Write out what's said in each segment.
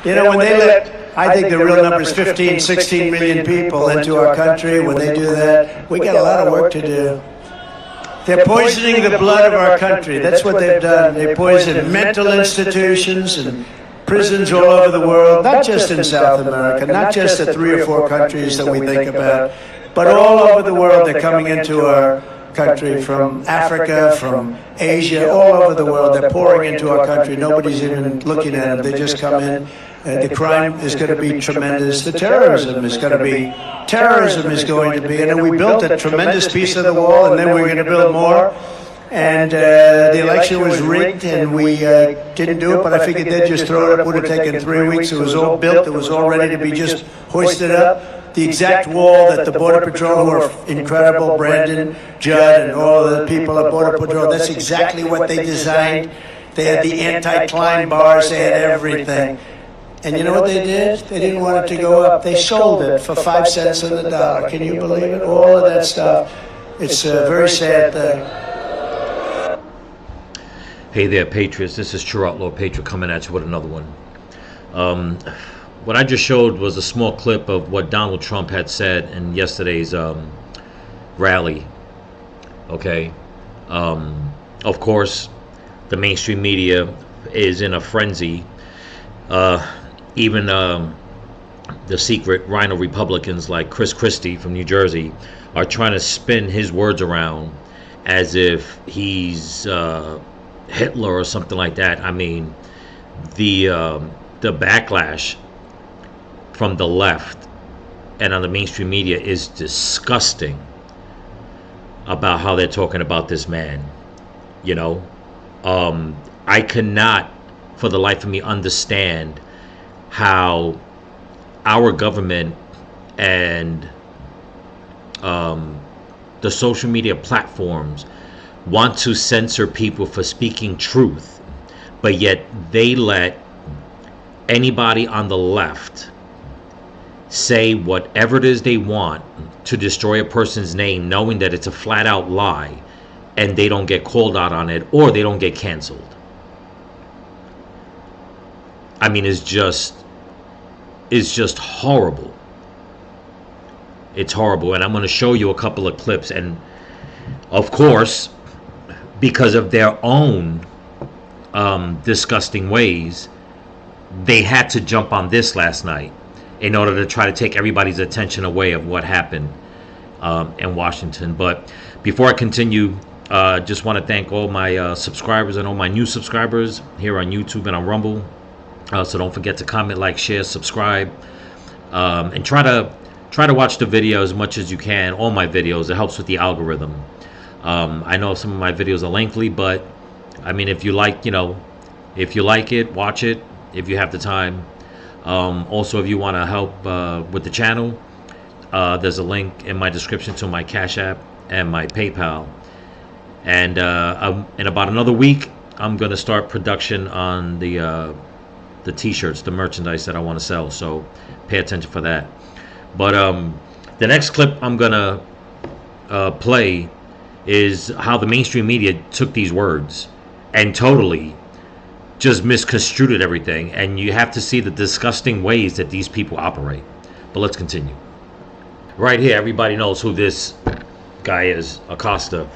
You know, when they let, I think the real number is 15, 16 million people into our country, when they do that, we got a lot of work to do. They're poisoning the blood of our country. That's what they've done. They poison mental institutions and prisons all over the world, not just in South America, not just the 3 or 4 countries that we think about, but all over the world. They're coming into our country from Africa, from Asia, all over the world. They're pouring into our country. Nobody's even looking at them. They just come in. The crime is going to be tremendous. The terrorism is going to be, terrorism is going to be, and then we built a tremendous piece of the wall, and then we're going to build more. And the election was rigged, and we didn't do it, but I figured they'd just throw it up. It would have taken 3 weeks. It was all built. It was all ready to be just hoisted up. The exact wall that the Border Patrol, who are incredible, Brandon, Judd, and all the people at Border Patrol, that's exactly what they designed. They had the anti-climb bars. They had everything. And you know what they did? They didn't want it to go up. They sold it for 5 cents on the dollar. Can you believe it? All of that stuff. It's a very sad thing. Hey there, Patriots. This is True Outlaw Patriot coming at you with another one. What I just showed was a small clip of what Donald Trump had said in yesterday's rally. Okay. Of course, the mainstream media is in a frenzy. Even the secret rhino Republicans like Chris Christie from New Jersey are trying to spin his words around as if he's Hitler or something like that. I mean, the backlash from the left and on the mainstream media is disgusting about how they're talking about this man. You know, I cannot for the life of me understand how our government and the social media platforms want to censor people for speaking truth, but yet they let anybody on the left say whatever it is they want to destroy a person's name, knowing that it's a flat out lie, and they don't get called out on it or they don't get canceled. I mean, it's just horrible. It's horrible. And I'm going to show you a couple of clips. And of course, because of their own disgusting ways, they had to jump on this last night in order to try to take everybody's attention away of what happened in Washington. But before I continue, just want to thank all my subscribers and all my new subscribers here on YouTube and on Rumble. So don't forget to comment, like, share, subscribe, and try to watch the video as much as you can. All my videos. It helps with the algorithm. I know some of my videos are lengthy, but I mean, if you like, if you like it, watch it if you have the time. Also, if you want to help with the channel, there's a link in my description to my Cash App and my PayPal. And in about another week, I'm going to start production on the t-shirts, the merchandise that I want to sell, so pay attention for that. But the next clip I'm gonna play is how the mainstream media took these words and totally just misconstrued everything, and you have to see the disgusting ways that these people operate. But let's continue. Right here, everybody knows who this guy is, Acosta.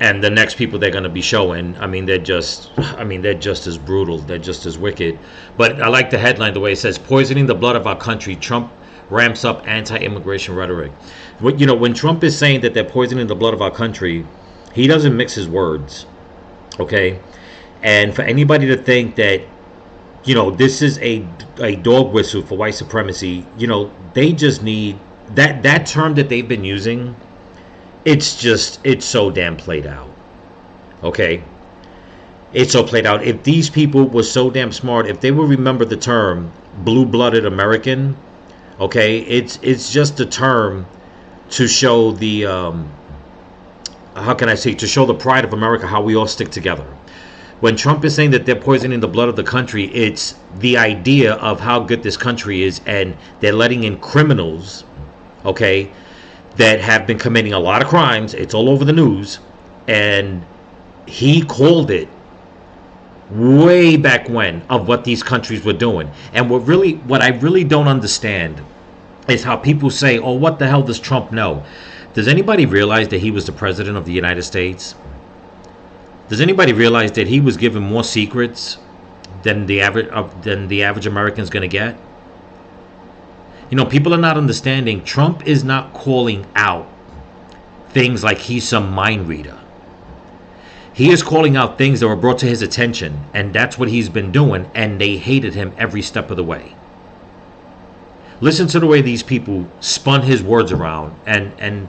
And the next people they're going to be showing, I mean, they're just as brutal. They're just as wicked. But I like the headline, the way it says, poisoning the blood of our country, Trump ramps up anti-immigration rhetoric. When Trump is saying that they're poisoning the blood of our country, he doesn't mix his words. Okay. And for anybody to think that, this is a dog whistle for white supremacy, they just need that term that they've been using. It's so damn played out. Okay. It's so played out. If these people were so damn smart, if they would remember the term blue-blooded American, okay, it's just a term to show the, to show the pride of America, how we all stick together. When Trump is saying that they're poisoning the blood of the country, it's the idea of how good this country is, and they're letting in criminals, okay, that have been committing a lot of crimes. It's all over the news, and he called it way back when, of what these countries were doing. And what I really don't understand is how people say, oh, what the hell does Trump know? Does anybody realize that he was the president of the United States? Does anybody realize that he was given more secrets than the average American is going to get? You know, people are not understanding. Trump is not calling out things like he's some mind reader. He is calling out things that were brought to his attention, and that's what he's been doing, and they hated him every step of the way. Listen to the way these people spun his words around and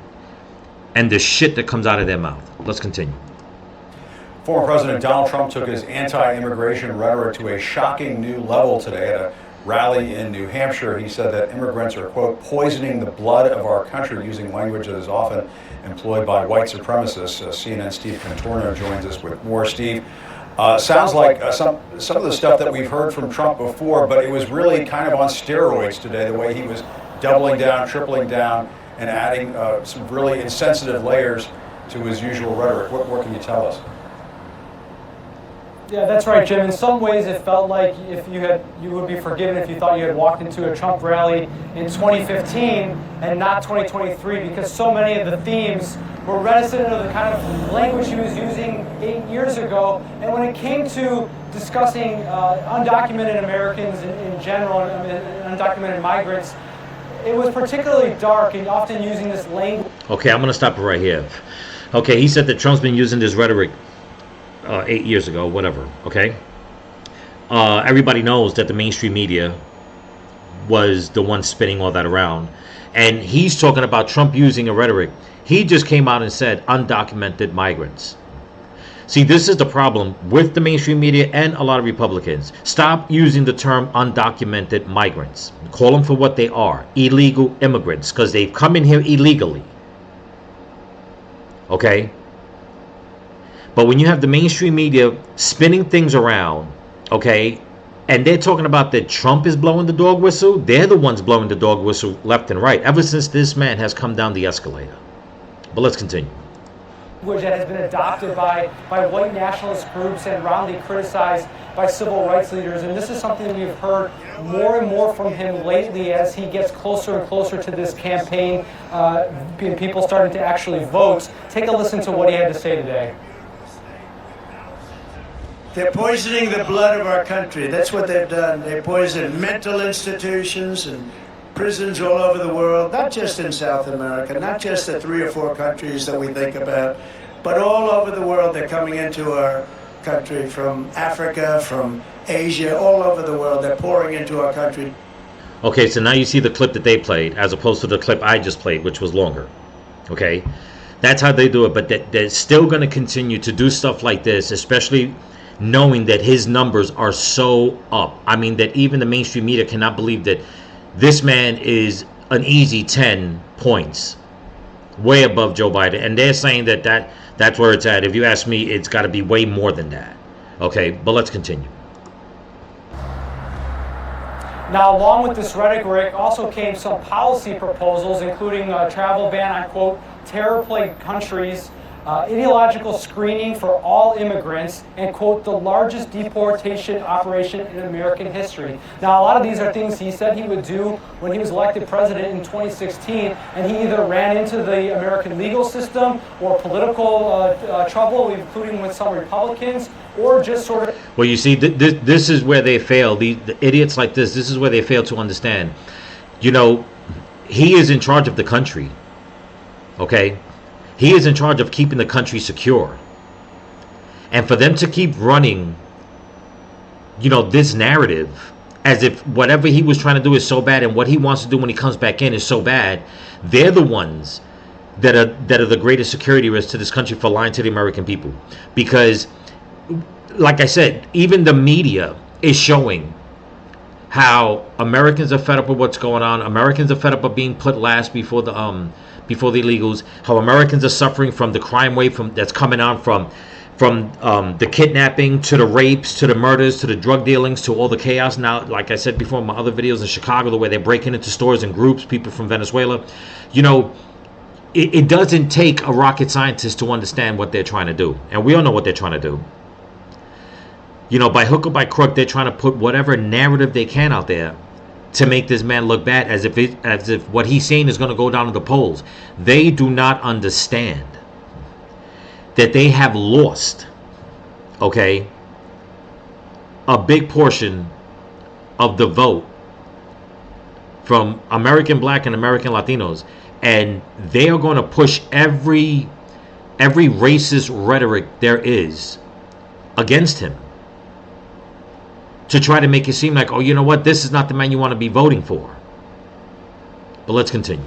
the shit that comes out of their mouth. Let's continue. Former President Donald Trump took his anti-immigration rhetoric to a shocking new level today at a rally in New Hampshire. He said that immigrants are, quote, poisoning the blood of our country, using language that is often employed by white supremacists. CNN Steve Contorno joins us with more. Steve, sounds like some of the stuff that we've heard from Trump before, but it was really kind of on steroids today, the way he was doubling down, tripling down, and adding some really insensitive layers to his usual rhetoric. What can you tell us? Yeah, that's right, Jim. In some ways, it felt like you would be forgiven if you thought you had walked into a Trump rally in 2015 and not 2023, because so many of the themes were reminiscent of the kind of language he was using 8 years ago. And when it came to discussing undocumented Americans in general, and undocumented migrants, it was particularly dark and often using this language. Okay, I'm going to stop it right here. Okay, he said that Trump's been using this rhetoric 8 years ago, whatever, okay? Everybody knows that the mainstream media was the one spinning all that around. And he's talking about Trump using a rhetoric. He just came out and said undocumented migrants. See, this is the problem with the mainstream media and a lot of Republicans. Stop using the term undocumented migrants. Call them for what they are, illegal immigrants, because they've come in here illegally. Okay? But when you have the mainstream media spinning things around, okay, and they're talking about that Trump is blowing the dog whistle, they're the ones blowing the dog whistle left and right, ever since this man has come down the escalator. But let's continue. Language that has been adopted by white nationalist groups and roundly criticized by civil rights leaders. And this is something that we've heard more and more from him lately as he gets closer and closer to this campaign, and people starting to actually vote. Take a listen to what he had to say today. They're poisoning the blood of our country. That's what they've done. They poison mental institutions and prisons all over the world, not just in South America, not just the 3 or 4 countries that we think about, but all over the world. They're coming into our country from Africa, from Asia, all over the world. They're pouring into our country. Okay, so now you see the clip that they played as opposed to the clip I just played, which was longer. Okay, that's how they do it, but they're still going to continue to do stuff like this, especially knowing that his numbers are so up. I mean, that even the mainstream media cannot believe that this man is an easy 10 points way above Joe Biden. And they're saying that's where it's at. If you ask me, it's got to be way more than that. Okay, but let's continue. Now, along with this rhetoric also came some policy proposals, including a travel ban on, quote, terror-plagued countries, ideological screening for all immigrants, and, quote, the largest deportation operation in American history. Now, a lot of these are things he said he would do when he was elected president in 2016, and he either ran into the American legal system or political trouble, including with some Republicans, or just sort of... Well, you see, this is where they fail. The idiots like this is where they fail to understand. You know, he is in charge of the country, okay? He is in charge of keeping the country secure. And for them to keep running, you know, this narrative as if whatever he was trying to do is so bad and what he wants to do when he comes back in is so bad, they're the ones that are the greatest security risk to this country for lying to the American people. Because, like I said, even the media is showing how Americans are fed up with what's going on. Americans are fed up of being put last before the illegals. How Americans are suffering from the crime wave that's coming on from the kidnapping to the rapes to the murders to the drug dealings to all the chaos now. Like I said before in my other videos in Chicago, the way they're breaking into stores in groups, people from Venezuela. You know, it doesn't take a rocket scientist to understand what they're trying to do, and we all know what they're trying to do. by hook or by crook, they're trying to put whatever narrative they can out there to make this man look bad, as if what he's saying is going to go down to the polls. They do not understand that they have lost, okay, a big portion of the vote from American Black and American Latinos, and they are going to push every racist rhetoric there is against him to try to make it seem like, oh, you know what, this is not the man you want to be voting for. But let's continue.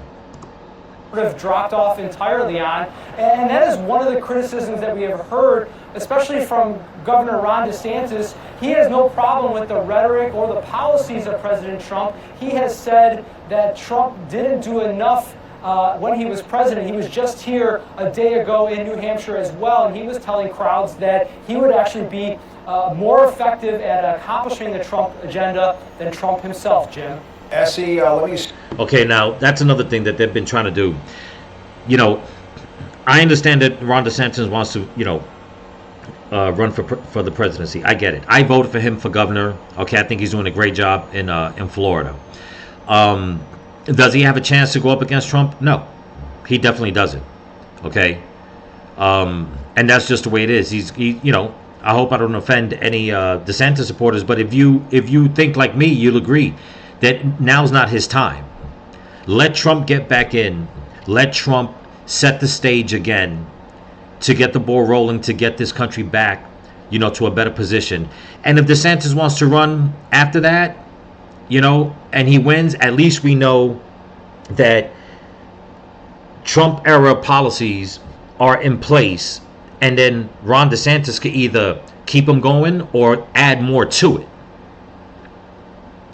Have dropped off entirely on, and that is one of the criticisms that we have heard, especially from Governor Ron DeSantis. He has no problem with the rhetoric or the policies of President Trump. He has said that Trump didn't do enough when he was president. He was just here a day ago in New Hampshire as well, and he was telling crowds that he would actually be more effective at accomplishing the Trump agenda than Trump himself, Jim. Essie, let me... Okay, now that's another thing that they've been trying to do. I understand that Ron DeSantis wants to, run for the presidency. I get it. I voted for him for governor. Okay, I think he's doing a great job in Florida. Does he have a chance to go up against Trump? No, he definitely doesn't. Okay, and that's just the way it is. I hope I don't offend any DeSantis supporters, but if you think like me, you'll agree that now's not his time. Let Trump get back in. Let Trump set the stage again to get the ball rolling, to get this country back, to a better position. And if DeSantis wants to run after that, and he wins, at least we know that Trump era policies are in place, and then Ron DeSantis could either keep them going or add more to it.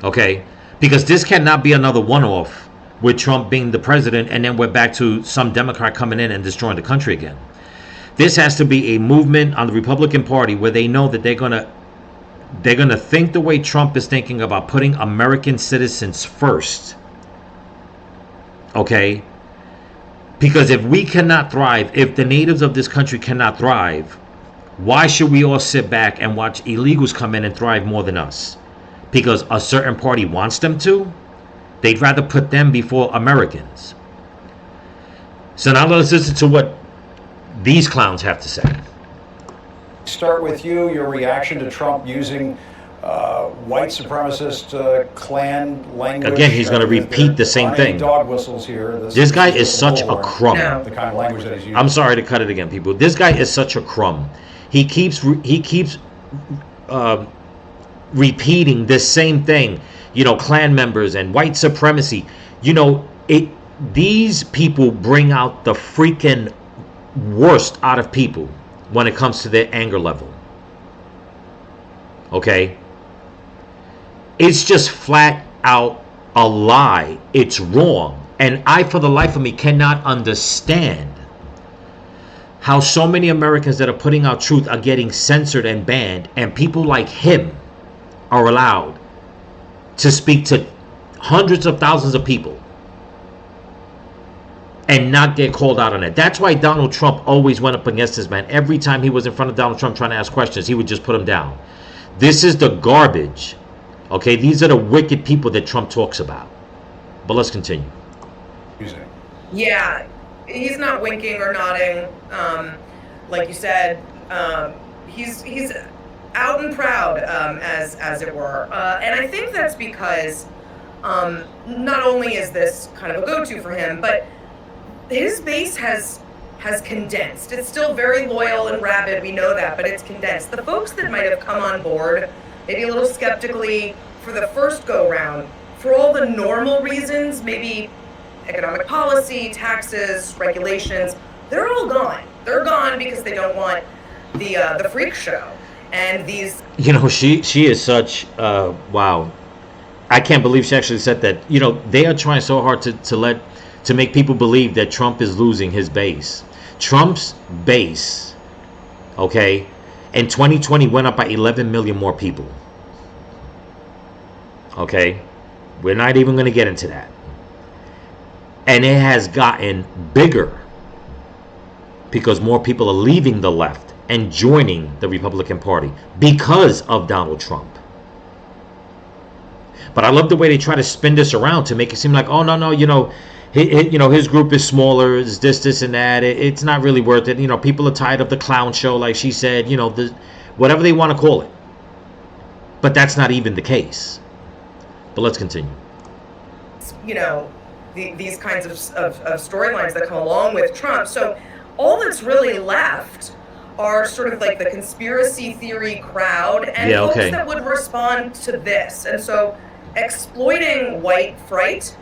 Okay? Because this cannot be another one-off with Trump being the president and then we're back to some Democrat coming in and destroying the country again. This has to be a movement on the Republican Party where they know that they're gonna think the way Trump is thinking about putting American citizens first. Okay? Because if we cannot thrive, if the natives of this country cannot thrive, why should we all sit back and watch illegals come in and thrive more than us? Because a certain party wants them to? They'd rather put them before Americans. So now let's listen to what these clowns have to say. Start with you, your reaction to Trump using white supremacist Klan language. Again, he's going to repeat the same thing. Dog whistles here. This guy is such a crumb. The kind of language that he's using. I'm sorry to cut it again, people. This guy is such a crumb. He keeps repeating this same thing. Klan members and white supremacy. These people bring out the freaking worst out of people when it comes to their anger level. Okay? It's just flat out a lie. It's wrong. And I, for the life of me, cannot understand how so many Americans that are putting out truth are getting censored and banned, and people like him are allowed to speak to hundreds of thousands of people and not get called out on it. That's why Donald Trump always went up against this man. Every time he was in front of Donald Trump trying to ask questions, he would just put him down. This is the garbage. Okay, these are the wicked people that Trump talks about. But let's continue. Yeah, he's not winking or nodding. Like you said, he's out and proud, as it were. And I think that's because not only is this kind of a go-to for him, but his base has condensed. It's still very loyal and rabid, we know that, but it's condensed. The folks that might have come on board, maybe a little skeptically for the first go-round, for all the normal reasons, maybe economic policy, taxes, regulations, they're all gone. They're gone because they don't want the freak show. And these... she is such... wow. I can't believe she actually said that. They are trying so hard to make people believe that Trump is losing his base. Trump's base, okay, in 2020 went up by 11 million more people. Okay? We're not even going to get into that. And it has gotten bigger because more people are leaving the left and joining the Republican Party because of Donald Trump. But I love the way they try to spin this around to make it seem like, oh, no, his group is smaller, it's this, and that. It's not really worth it. People are tired of the clown show, like she said, whatever they want to call it. But that's not even the case. But let's continue. These kinds of storylines that come along with Trump. So all that's really left are sort of like the conspiracy theory crowd and folks that would respond to this. And so exploiting white fright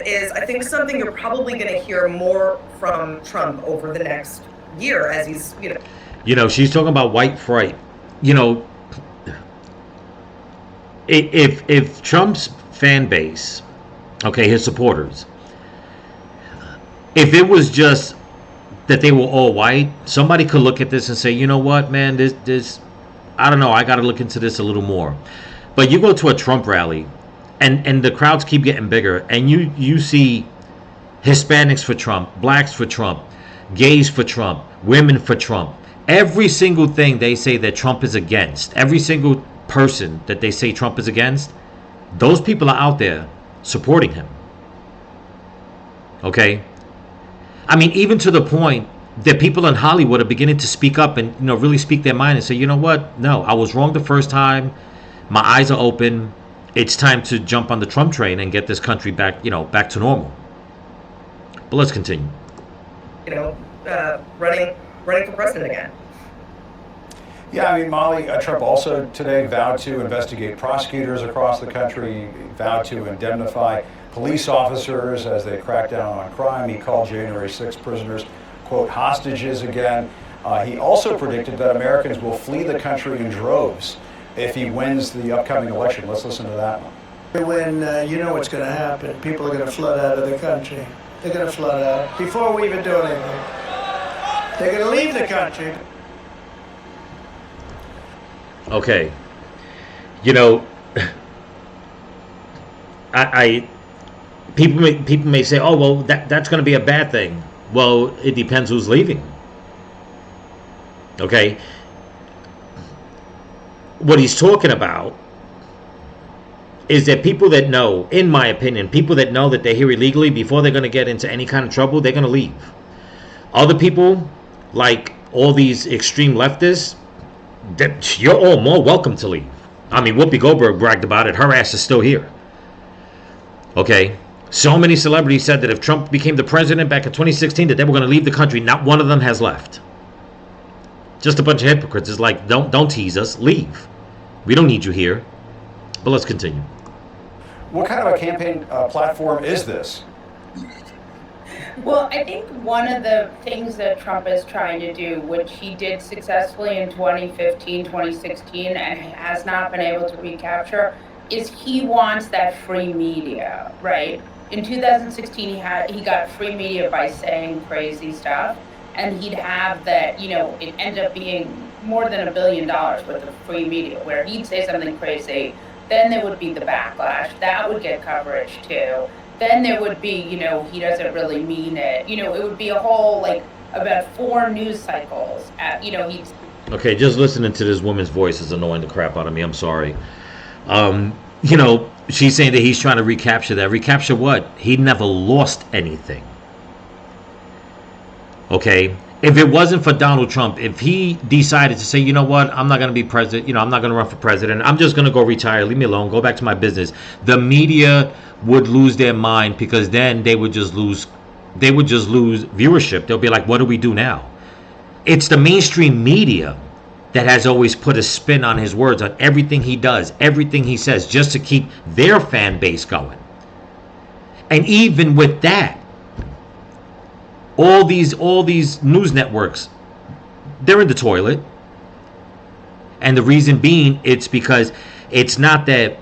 is, I think, something you're probably going to hear more from Trump over the next year as he's, she's talking about white fright. If Trump's fan base, his supporters, if it was just that they were all white, somebody could look at this and say, you know what, man, this I don't know, I got to look into this a little more. But you go to a Trump rally and the crowds keep getting bigger, and you see Hispanics for Trump, blacks for Trump, gays for Trump, women for Trump. Every single thing they say that Trump is against, every single person that they say Trump is against, those people are out there supporting him. Okay? I mean, even to the point that people in Hollywood are beginning to speak up and really speak their mind and say, you know what? No, I was wrong the first time. My eyes are open. It's time to jump on the Trump train and get this country back, back to normal. But let's continue. Running for president again. Yeah, I mean, Molly, Trump also today vowed to investigate prosecutors across the country, vowed to indemnify police officers as they crack down on crime. He called January 6 prisoners, quote, hostages again. He also predicted that Americans will flee the country in droves if he wins the upcoming election. Let's listen to that one. When you know what's going to happen, people are going to flood out of the country. They're going to flood out before we even do anything. They're going to leave the country. Okay. People may say, oh, well, that's going to be a bad thing. Well, it depends who's leaving. Okay. What he's talking about is that people that know, in my opinion, people that know that they're here illegally, before they're going to get into any kind of trouble, they're going to leave. Other people, like all these extreme leftists, you're all more welcome to leave. I mean, Whoopi Goldberg bragged about it. Her ass is still here. Okay? So many celebrities said that if Trump became the president back in 2016, that they were going to leave the country. Not one of them has left. Just a bunch of hypocrites. It's like, don't tease us. Leave. We don't need you here. But let's continue. What kind of a campaign platform is this? Well, I think one of the things that Trump is trying to do, which he did successfully in 2015, 2016, and has not been able to recapture, is he wants that free media, right? In 2016, he got free media by saying crazy stuff, and he'd have that, it ended up being more than $1 billion worth of free media, where he'd say something crazy, then there would be the backlash, that would get coverage too. Then there would be, he doesn't really mean it. It would be a whole, about 4 news cycles. He's... Okay, just listening to this woman's voice is annoying the crap out of me. I'm sorry. She's saying that he's trying to recapture that. Recapture what? He never lost anything. Okay? If it wasn't for Donald Trump, if he decided to say, you know what, I'm not going to be president, I'm not going to run for president, I'm just going to go retire, leave me alone, go back to my business, the media would lose their mind, because then they would just lose viewership. They'll be like, what do we do now? It's the mainstream media that has always put a spin on his words, on everything he does, everything he says, just to keep their fan base going. And even with that, all these news networks, they're in the toilet. And the reason being, it's because it's not that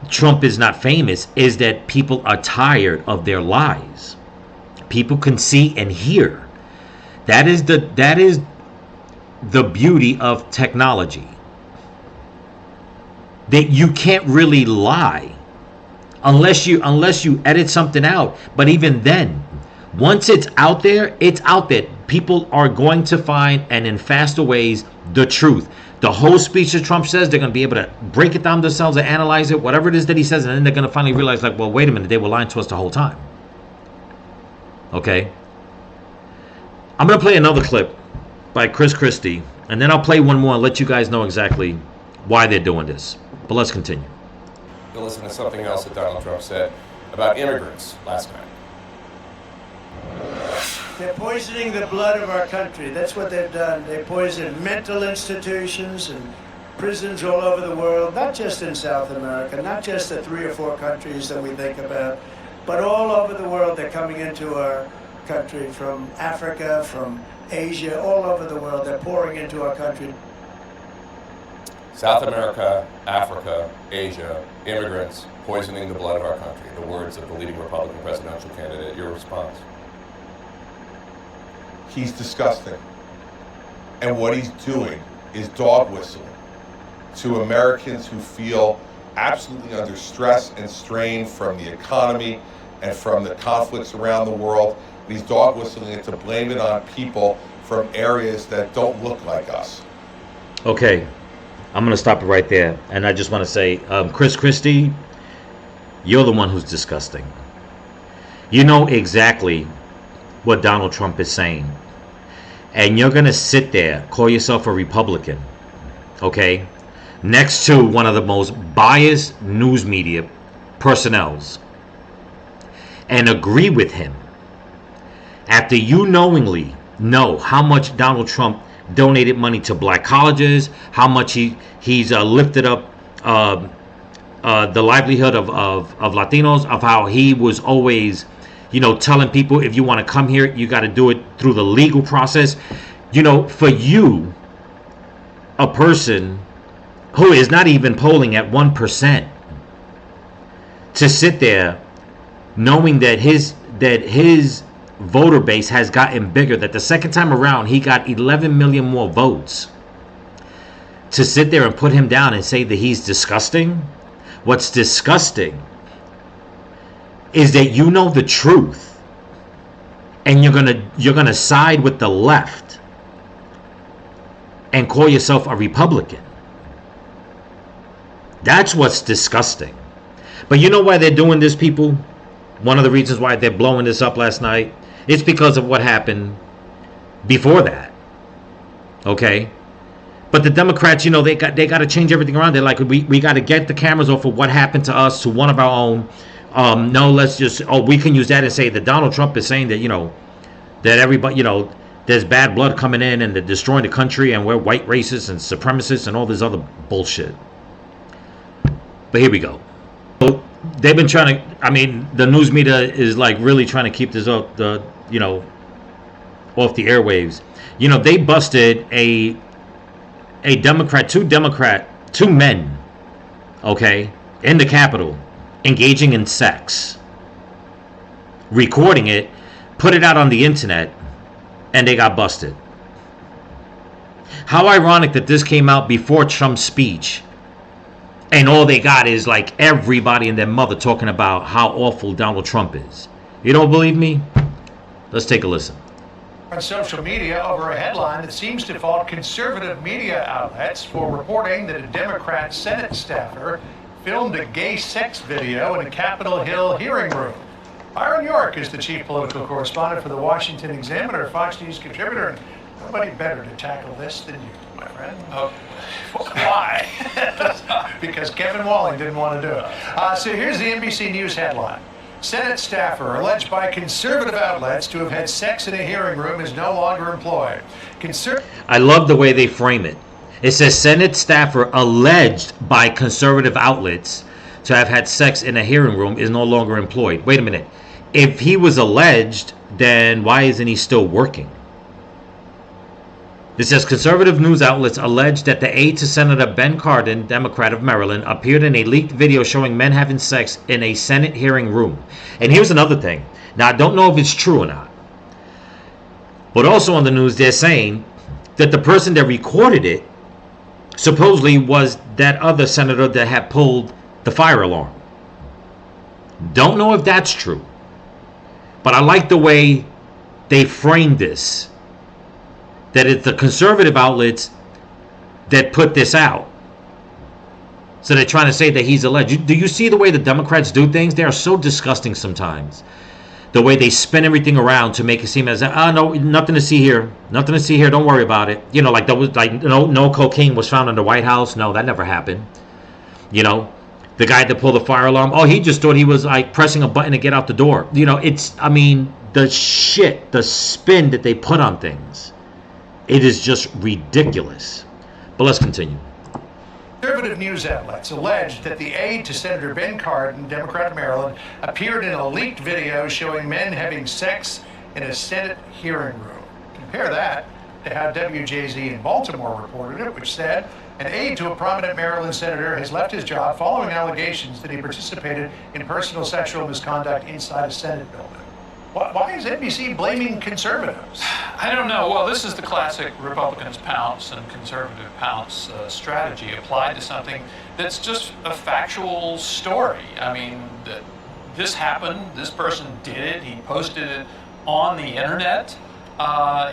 Trump is not famous, is that people are tired of their lies. People can see and hear. That is the beauty of technology. That you can't really lie unless you edit something out. But even then, once it's out there, it's out there. people are going to find, and in faster ways, the truth. The whole speech that Trump says, they're going to be able to break it down themselves and analyze it, whatever it is that he says, and then they're going to finally realize, like, well, wait a minute, they were lying to us the whole time. Okay? I'm going to play another clip by Chris Christie, and then I'll play one more and let you guys know exactly why they're doing this. But let's continue. To listen to something else that Donald Trump said about immigrants last night. They're poisoning the blood of our country. That's what they've done. They poison mental institutions and prisons all over the world, not just in South America, not just the 3 or 4 countries that we think about, but all over the world. They're coming into our country from Africa, from Asia, all over the world. They're pouring into our country. South America, Africa, Asia, immigrants poisoning the blood of our country. The words of the leading Republican presidential candidate. Your response? He's disgusting. And what he's doing is dog whistling to Americans who feel absolutely under stress and strain from the economy and from the conflicts around the world. And he's dog whistling it to blame it on people from areas that don't look like us. Okay, I'm going to stop it right there. And I just want to say, Chris Christie, you're the one who's disgusting. You know exactly what Donald Trump is saying. And you're going to sit there, call yourself a Republican, okay, next to one of the most biased news media personnels and agree with him after you knowingly know how much Donald Trump donated money to black colleges, how much he's lifted up the livelihood of Latinos, of how he was always, you know, telling people, if you want to come here, you got to do it through the legal process. You know, for you, a person who is not even polling at 1%, to sit there knowing that his voter base has gotten bigger, that the second time around he got 11 million more votes, to sit there and put him down and say that he's disgusting. What's disgusting is that you know the truth and you're gonna side with the left and call yourself a Republican. That's what's disgusting. But you know why they're doing this, people? One of the reasons why they're blowing this up last night, it's because of what happened before that. Okay? But the Democrats, you know, they got to change everything around. They're like, we got to get the cameras off of what happened to us, to one of our own. No, let's just, we can use that and say that Donald Trump is saying that, you know, that everybody, you know, there's bad blood coming in and they're destroying the country and we're white racists and supremacists and all this other bullshit. But here we go. So they've been trying to, I mean, the news media is like really trying to keep this off the, you know, off the airwaves. You know, they busted two men, okay, in the Capitol, engaging in sex, recording it, put it out on the internet, and they got busted. How ironic that this came out before Trump's speech, and all they got is like everybody and their mother talking about how awful Donald Trump is. You don't believe me? Let's take a listen. On social media over a headline that seems to fault conservative media outlets for reporting that a Democrat Senate staffer filmed a gay sex video in a Capitol Hill hearing room. Byron York is the chief political correspondent for the Washington Examiner, Fox News contributor, and nobody better to tackle this than you, my friend. Oh, why? Because Kevin Walling didn't want to do it. So here's the NBC News headline. Senate staffer alleged by conservative outlets to have had sex in a hearing room is no longer employed. I love the way they frame it. It says Senate staffer alleged by conservative outlets to have had sex in a hearing room is no longer employed. Wait a minute. If he was alleged, then why isn't he still working? It says conservative news outlets allege that the aide to Senator Ben Cardin, Democrat of Maryland, appeared in a leaked video showing men having sex in a Senate hearing room. And here's another thing. Now, I don't know if it's true or not. But also on the news, they're saying that the person that recorded it supposedly was that other senator that had pulled the fire alarm. Don't know if that's true. But I like the way they framed this. that it's the conservative outlets that put this out. So they're trying to say that he's alleged. Do you see the way the Democrats do things? They are so disgusting sometimes. The way they spin everything around to make it seem as no, nothing to see here, nothing to see here. Don't worry about it. You know, like no cocaine was found in the White House. No, that never happened. You know, the guy that pulled the fire alarm. Oh, he just thought he was like pressing a button to get out the door. You know, the spin that they put on things, it is just ridiculous. But let's continue. Conservative news outlets alleged that the aide to Senator Ben Cardin, Democrat of Maryland, appeared in a leaked video showing men having sex in a Senate hearing room. Compare that to how WJZ in Baltimore reported it, which said an aide to a prominent Maryland senator has left his job following allegations that he participated in personal sexual misconduct inside a Senate building. Why is NBC blaming conservatives? I don't know. Well, this is the classic Republicans pounce and conservative pounce strategy applied to something that's just a factual story. I mean, this happened. This person did it. He posted it on the internet.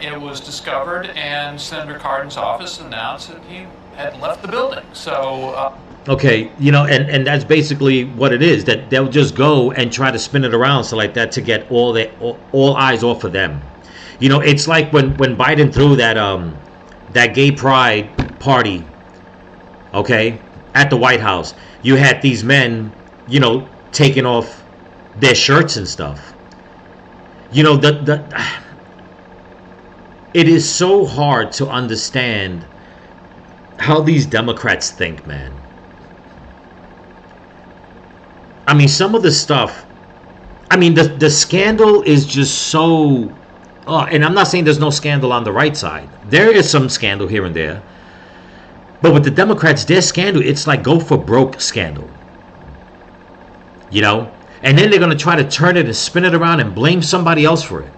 It was discovered, and Senator Cardin's office announced that he had left the building. So. Okay, you know, and that's basically what it is, that they'll just go and try to spin it around so like that to get all eyes off of them. You know, it's like when Biden threw that gay pride party, okay, at the White House. You had these men, you know, taking off their shirts and stuff. You know, it is so hard to understand how these Democrats think, man. I mean, some of the stuff, I mean, the scandal is just so, and I'm not saying there's no scandal on the right side. There is some scandal here and there. But with the Democrats, their scandal, it's like go for broke scandal. You know? And then they're going to try to turn it and spin it around and blame somebody else for it.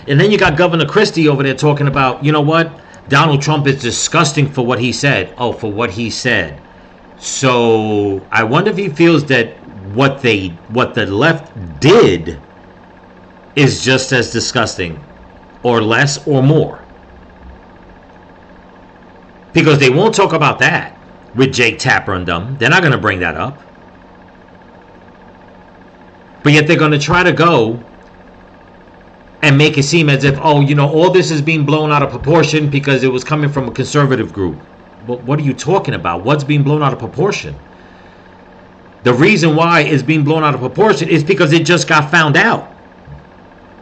And then you got Governor Christie over there talking about, you know what? Donald Trump is disgusting for what he said. Oh, for what he said. So I wonder if he feels that what the left did is just as disgusting, or less, or more. Because they won't talk about that with Jake Tapper and them. They're not going to bring that up. But yet they're going to try to go and make it seem as if, oh, you know, all this is being blown out of proportion because it was coming from a conservative group. But what are you talking about? What's being blown out of proportion? The reason why it's being blown out of proportion is because it just got found out.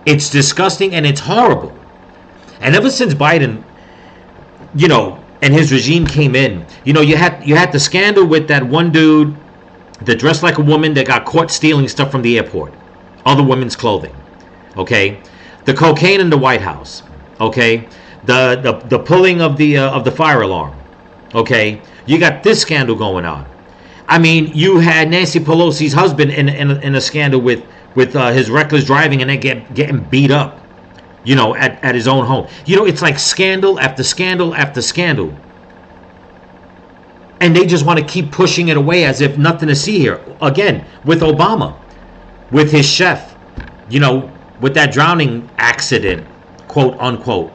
It's disgusting and it's horrible. And ever since Biden, you know, and his regime came in, you know, you had the scandal with that one dude that dressed like a woman that got caught stealing stuff from the airport, other women's clothing. Okay, the cocaine in the White House. Okay, the pulling of the fire alarm. Okay, you got this scandal going on. I mean, you had Nancy Pelosi's husband in a scandal with his reckless driving and then getting beat up, you know, at his own home. You know, it's like scandal after scandal after scandal. And they just want to keep pushing it away as if nothing to see here. Again, with Obama, with his chef, you know, with that drowning accident, quote unquote.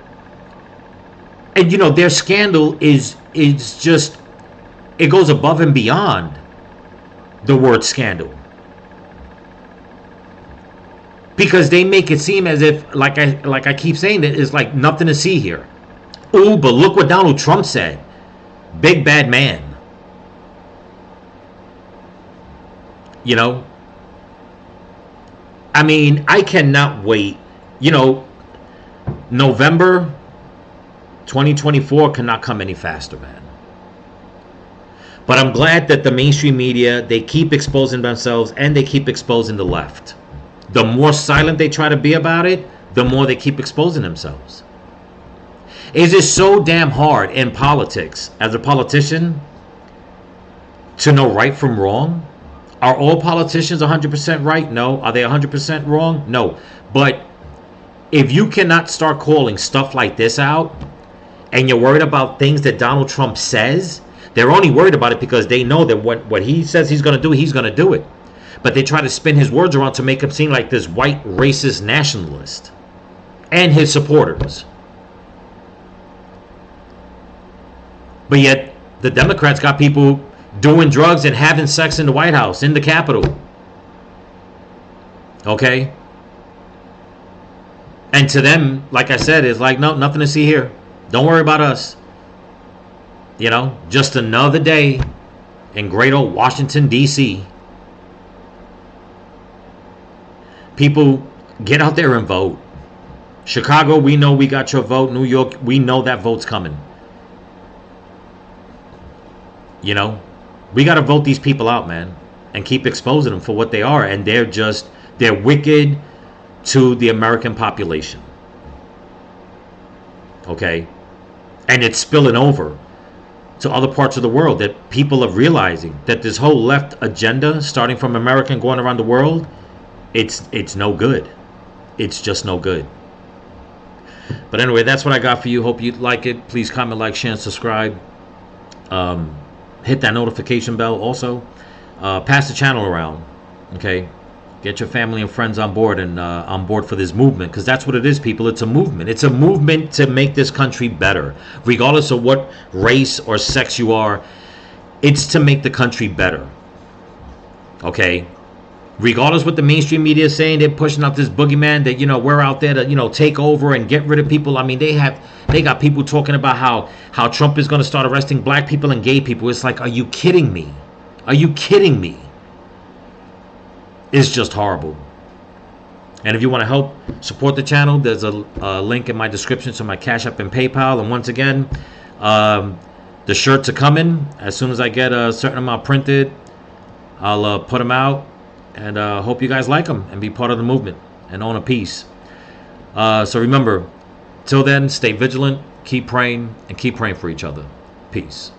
And, you know, their scandal is just, it goes above and beyond the word scandal. Because they make it seem as if, like I keep saying, that it's like nothing to see here. Ooh, but look what Donald Trump said. Big bad man. You know? I mean, I cannot wait. You know, November 2024 cannot come any faster, man. But I'm glad that the mainstream media, they keep exposing themselves and they keep exposing the left. The more silent they try to be about it, the more they keep exposing themselves. Is it so damn hard in politics, as a politician, to know right from wrong? Are all politicians 100% right? No. Are they 100% wrong? No. But if you cannot start calling stuff like this out, and you're worried about things that Donald Trump says, they're only worried about it because they know that what he says he's going to do, he's going to do it. But they try to spin his words around to make him seem like this white racist nationalist and his supporters. But yet the Democrats got people doing drugs and having sex in the White House, in the Capitol. Okay? And to them, like I said, it's like, no, nothing to see here. Don't worry about us. You know, just another day in great old Washington, D.C. People, get out there and vote. Chicago, we know we got your vote. New York, we know that vote's coming. You know, we got to vote these people out, man, and keep exposing them for what they are. And they're wicked to the American population. Okay? And it's spilling over to other parts of the world, that people are realizing that this whole left agenda, starting from America and going around the world, it's no good. It's just no good. But anyway, that's what I got for you. Hope you like it. Please comment, like, share, and subscribe. Hit that notification bell. Also, pass the channel around. Okay, get your family and friends on board and on board for this movement, because that's what it is, people. It's a movement. It's a movement to make this country better, regardless of what race or sex you are. It's to make the country better. Okay, regardless what the mainstream media is saying, they're pushing out this boogeyman that, you know, we're out there to, you know, take over and get rid of people. I mean, they got people talking about how Trump is going to start arresting black people and gay people. It's like, are you kidding me? Are you kidding me? It's just horrible. And if you want to help support the channel, there's a link in my description to my Cash App and PayPal. And once again, the shirts are coming. As soon as I get a certain amount printed, I'll put them out. And hope you guys like them and be part of the movement and own a piece. So remember, till then, stay vigilant, keep praying, and keep praying for each other. Peace.